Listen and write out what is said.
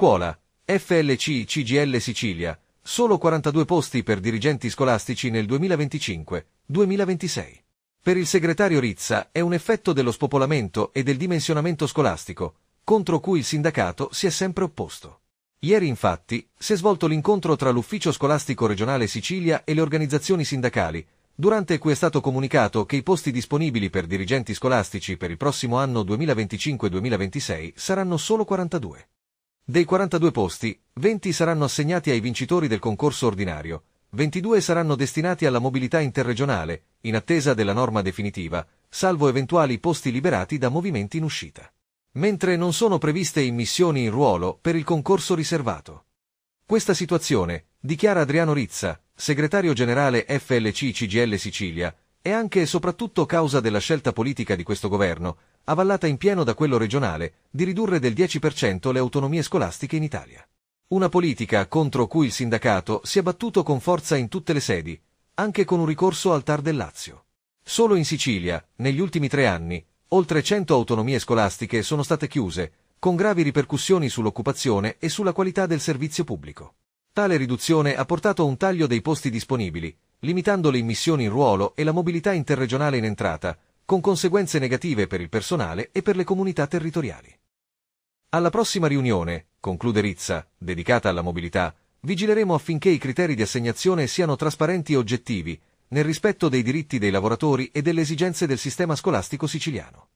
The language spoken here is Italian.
Scuola, FLC CGIL Sicilia, solo 42 posti per dirigenti scolastici nel 2025-2026. Per il segretario Rizza è un effetto dello spopolamento e del dimensionamento scolastico, contro cui il sindacato si è sempre opposto. Ieri infatti si è svolto l'incontro tra l'Ufficio Scolastico Regionale Sicilia e le organizzazioni sindacali, durante cui è stato comunicato che i posti disponibili per dirigenti scolastici per il prossimo anno 2025-2026 saranno solo 42. Dei 42 posti, 20 saranno assegnati ai vincitori del concorso ordinario, 22 saranno destinati alla mobilità interregionale, in attesa della norma definitiva, salvo eventuali posti liberati da movimenti in uscita. Mentre non sono previste immissioni in ruolo per il concorso riservato. Questa situazione, dichiara Adriano Rizza, segretario generale FLC CGIL Sicilia, è anche e soprattutto causa della scelta politica di questo governo, avallata in pieno da quello regionale, di ridurre del 10% le autonomie scolastiche in Italia. Una politica contro cui il sindacato si è battuto con forza in tutte le sedi, anche con un ricorso al TAR del Lazio. Solo in Sicilia, negli ultimi 3 anni, oltre 100 autonomie scolastiche sono state chiuse, con gravi ripercussioni sull'occupazione e sulla qualità del servizio pubblico. Tale riduzione ha portato a un taglio dei posti disponibili, limitando le immissioni in ruolo e la mobilità interregionale in entrata, con conseguenze negative per il personale e per le comunità territoriali. Alla prossima riunione, conclude Rizza, dedicata alla mobilità, vigileremo affinché i criteri di assegnazione siano trasparenti e oggettivi, nel rispetto dei diritti dei lavoratori e delle esigenze del sistema scolastico siciliano.